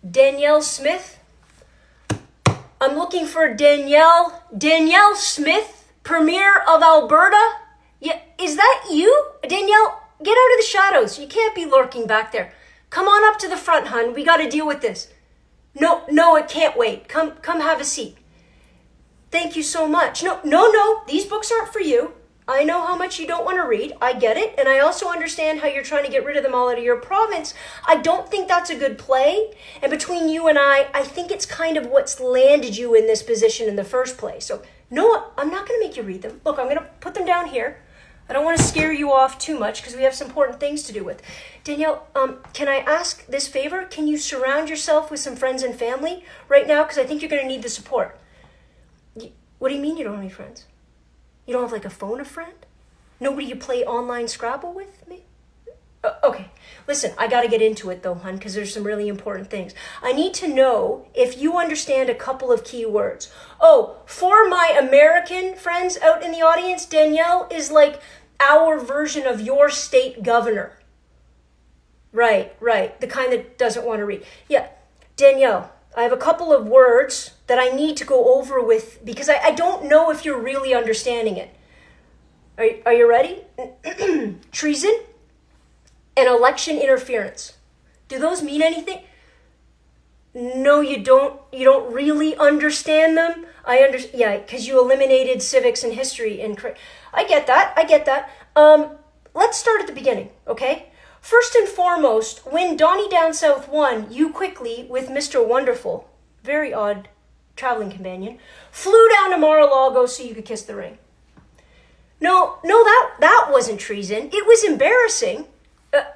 Danielle Smith. I'm looking for Danielle Smith, Premier of Alberta. Yeah, is that you? Danielle, get out of the shadows. You can't be lurking back there. Come on up to the front, hun. We got to deal with this. No, it can't wait. Come have a seat. Thank you so much. No. These books aren't for you. I know how much you don't want to read. I get it. And I also understand how you're trying to get rid of them all out of your province. I don't think that's a good play. And between you and I think it's kind of what's landed you in this position in the first place. So, no, I'm not going to make you read them. Look, I'm going to put them down here. I don't want to scare you off too much because we have some important things to do with. Danielle, can I ask this favor? Can you surround yourself with some friends and family right now? Because I think you're going to need the support. What do you mean you don't have any friends? You don't have like a phone a friend? Nobody you play online Scrabble with? Me? Okay, listen, I got to get into it though, hun, because there's some really important things. I need to know if you understand a couple of key words. Oh, for my American friends out in the audience, Danielle is like our version of your state governor. Right, the kind that doesn't want to read. Yeah, Danielle, I have a couple of words that I need to go over with because I don't know if you're really understanding it. Are you ready? Treason and election interference. Do those mean anything? No, you don't. You don't really understand them. Yeah, because you eliminated civics and history and I get that. Let's start at the beginning, okay? First and foremost, when Donnie Down South won, you quickly, with Mr. Wonderful, very odd traveling companion, flew down to Mar-a-Lago so you could kiss the ring. No, that wasn't treason. It was embarrassing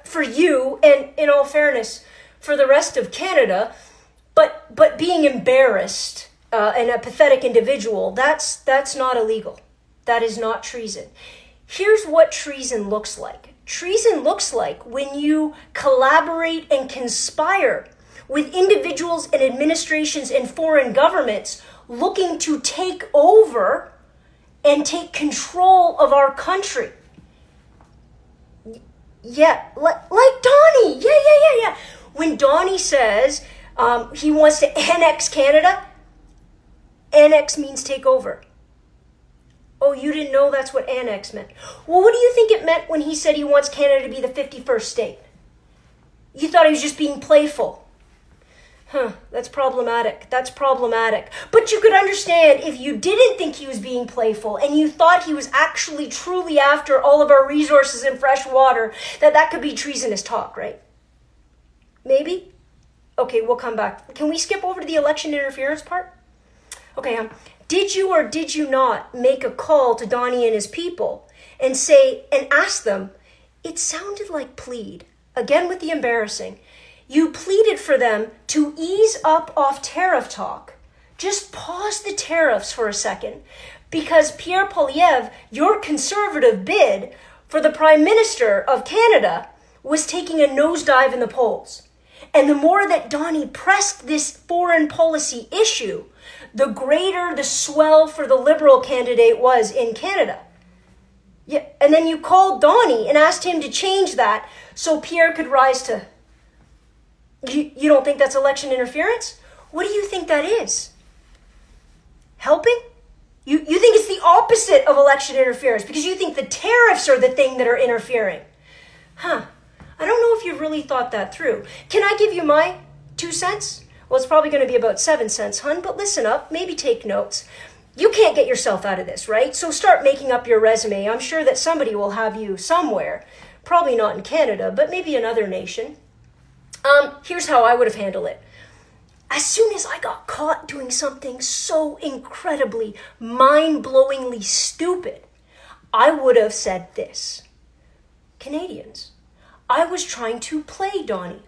for you, and in all fairness, for the rest of Canada. But being embarrassed and a pathetic individual, that's not illegal. That is not treason. Here's what treason looks like. Treason looks like when you collaborate and conspire with individuals and administrations and foreign governments looking to take over and take control of our country. Yeah, like Donnie. Yeah. When Donnie says he wants to annex Canada, annex means take over. Oh, you didn't know that's what annex meant. Well, what do you think it meant when he said he wants Canada to be the 51st state? You thought he was just being playful. That's problematic. But you could understand if you didn't think he was being playful and you thought he was actually truly after all of our resources and fresh water, that could be treasonous talk, right? Maybe? Okay, we'll come back. Can we skip over to the election interference part? Okay, did you or did you not make a call to Donnie and his people and ask them, it sounded like plead, again with the embarrassing, you pleaded for them to ease up off tariff talk. Just pause the tariffs for a second because Pierre Poilievre, your conservative bid for the Prime Minister of Canada, was taking a nosedive in the polls. And the more that Donnie pressed this foreign policy issue, the greater the swell for the Liberal candidate was in Canada. Yeah, and then you called Donnie and asked him to change that so Pierre could rise to... You don't think that's election interference? What do you think that is? Helping? You think it's the opposite of election interference because you think the tariffs are the thing that are interfering. I don't know if you've really thought that through. Can I give you my 2 cents? Well, it's probably going to be about 7 cents, hun, but listen up, maybe take notes. You can't get yourself out of this, right? So start making up your resume. I'm sure that somebody will have you somewhere. Probably not in Canada, but maybe another nation. Here's how I would have handled it. As soon as I got caught doing something so incredibly, mind-blowingly stupid, I would have said this. Canadians, I was trying to play Donnie.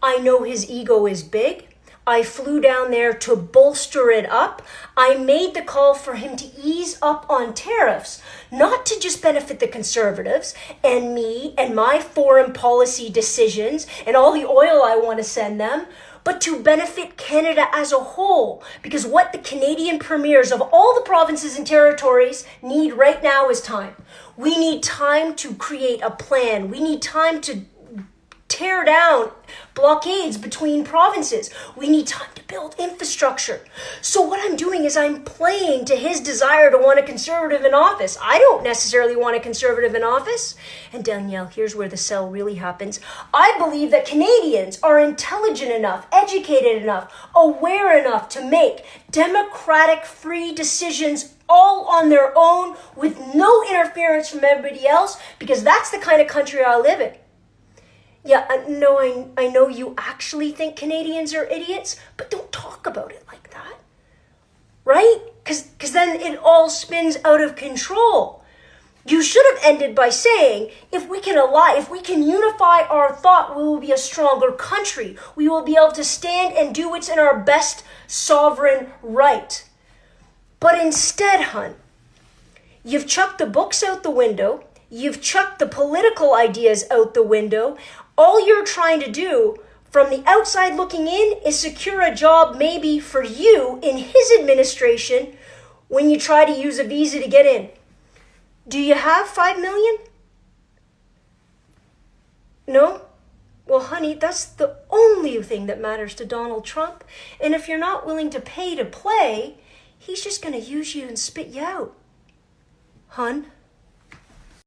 I know his ego is big. I flew down there to bolster it up. I made the call for him to ease up on tariffs, not to just benefit the Conservatives and me and my foreign policy decisions and all the oil I want to send them, but to benefit Canada as a whole. Because what the Canadian premiers of all the provinces and territories need right now is time. We need time to create a plan. We need time to tear down blockades between provinces. We need time to build infrastructure. So what I'm doing is I'm playing to his desire to want a conservative in office. I don't necessarily want a conservative in office. And Danielle, here's where the sell really happens. I believe that Canadians are intelligent enough, educated enough, aware enough to make democratic, free decisions all on their own with no interference from everybody else, because that's the kind of country I live in. Yeah, no, I know you actually think Canadians are idiots, but don't talk about it like that, right? Because then it all spins out of control. You should have ended by saying, if we can unify our thought, we will be a stronger country. We will be able to stand and do what's in our best sovereign right. But instead, hun, you've chucked the books out the window. You've chucked the political ideas out the window. All you're trying to do from the outside looking in is secure a job maybe for you in his administration when you try to use a visa to get in. Do you have $5 million? No? Well, honey, that's the only thing that matters to Donald Trump. And if you're not willing to pay to play, he's just going to use you and spit you out. Hun?